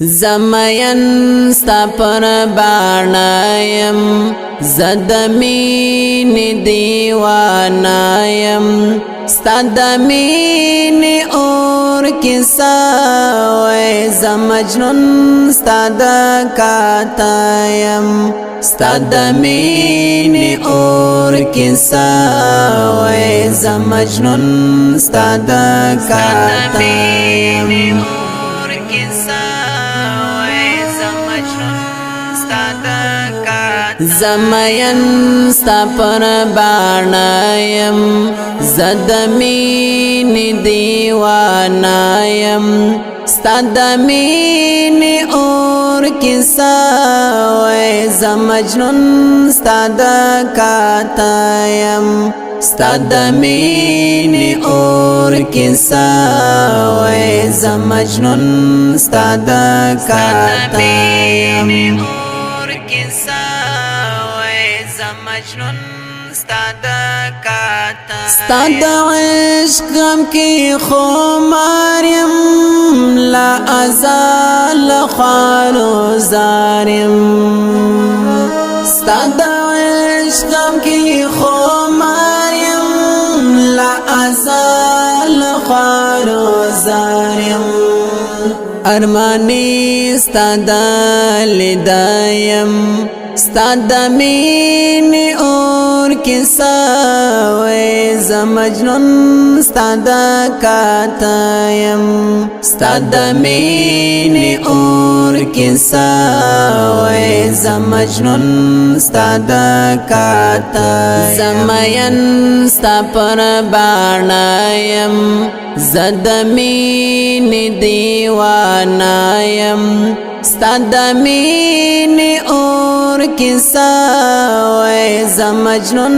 زمین ستا پر بانایم زدمین دیوانایم ستا دمین اور کسا وی زمجنون ستا دکاتایم ستا دمین اور کسا وی زمجنون ستا دکاتایم زمین ستا پر بانایم زدمین دیوانایم ستا دمین اور کسا وی زمجنون ستا دکاتایم ستا دمین اور کسا وی زمجنون ستا دکاتایم ستا دا عشقم کی خماریم لا ازال خالو زاریم ستا دا عشقم کی خماریم لا ازال خالو زاریم ارمانی ستا دا لدایم ستا دمین اور کسا وی زمجنون ستا دکاتایم ستا دمین اور کسا وی زمجنون ستا دکاتایم زمین ستا پر بانایم زدمین دیوانایم ستا دمین اور کسا وی زمجنون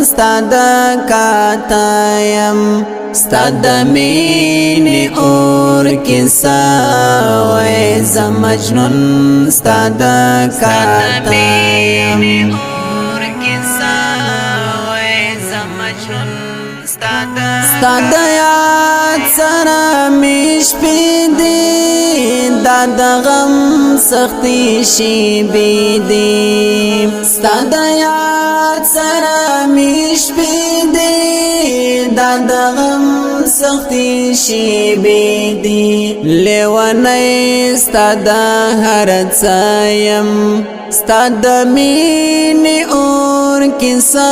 ستا دکاتایم ستا دمین اور کسا وی زمجنون ستا دکاتایم ستا دیاد سرا میش پیدی داد غم سختی شیبی دی ستا دیاد سرا میش پیدی داد غم سختی شیبی دی لیوانی ستا دا هرچایم ستا دمین اور کسا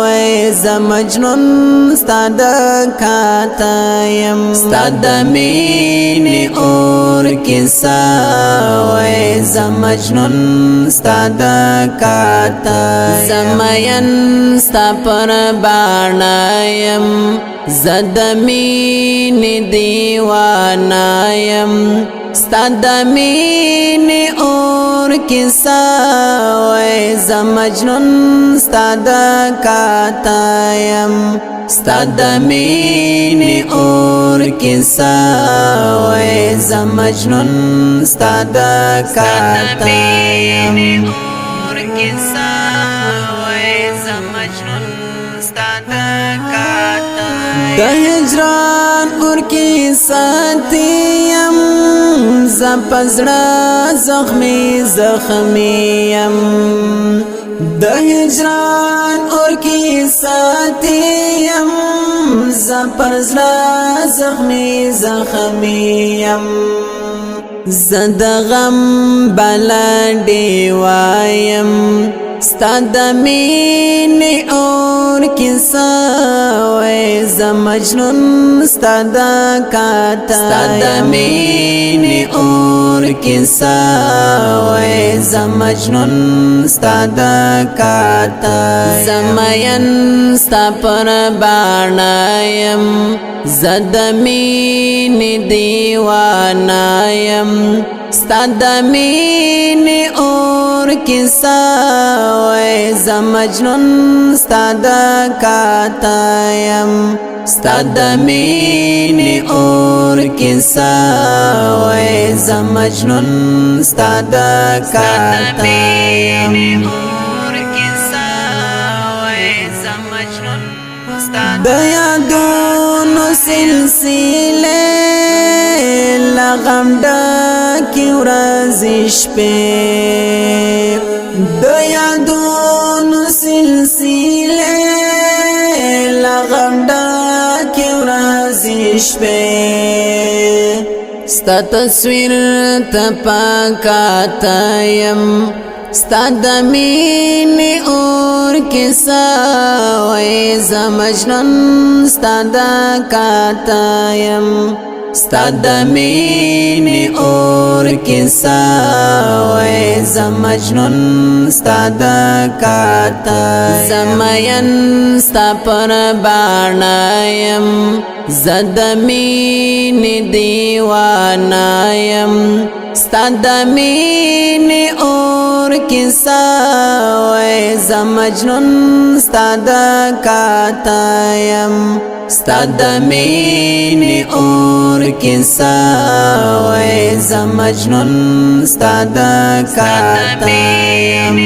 وی زمجنون ستا دکاتایم ستا دمین اور کسا وی زمجنون ستا دکاتایم زمین ستا پر بانایم زدمین دیوانایم ستا دمین اور کسا وی زمجنون ستا دکاتایم ستا دمین اور کسا وی زمجنون ستا دکاتایم د هجران اور کی ساتیم زپزړه زخمی زخمیم د هجران اور کی ساتیم زپزړه زخمی زخمیم زد غم بلندی وایم ستا دمین اور کسا وی زمجنون ستا دکاتایم ستا دمین اور کسا وی زمجنون ستا دکاتایم زمین ستا پر بانایم زدمین دیوانایم ستا دمین اور کسا وی زمجنون ستا دکاتایم ستا دمین اور کسا وی زمجنون ستا دکاتایم دیا دونو سلسلے لغم ڈاک کی ورځې شپې د یادونو سلسله لغمډا کی ورځې شپې ستا تصویر ته پاکاته یم ستا د مینې اور کیسه وای زه مجنون ستا د کاته یم ستا د مینې اور کیسه وای زه مجنون ستا د کاته زه مین ستا پر باڼه یم زه د مینې دیوانه یم ستا د مینې اور کیسه وای زه مجنون ستا د کاته یم ستا د مینې اور کیسه وای زه مجنون ستا د کاته یم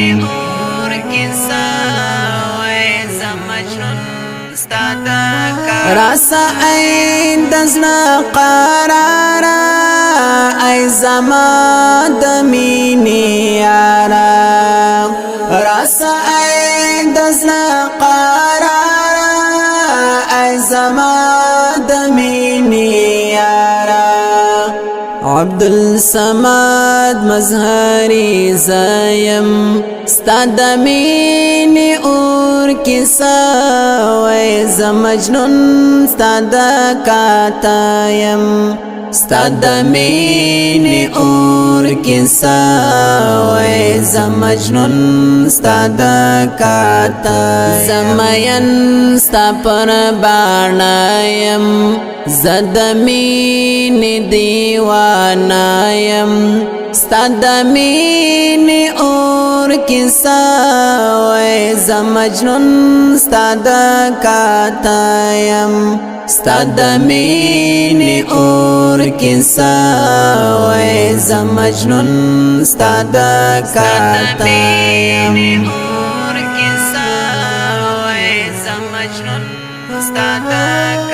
راسا ای دزنا قرارا ای زما د مینې یارا راسا ای دزنا قرارا ای زما د مینې یارا عبدالصمد مظهری زایم ستا د مینې اور کیسه وای زه مجنون ستا د کاته یم ستا د مینې اور کیسه وای زه مجنون ستا د کاته زه مین ستا پر باڼه یم زه د مینې دیوانه یم ستا د مینې اور کیسه وای زه مجنون ستا د کاته یم ستا د مینې اور کیسه وای زه مجنون ستا د کاته یم اور کیسه وای زه مجنون ستا د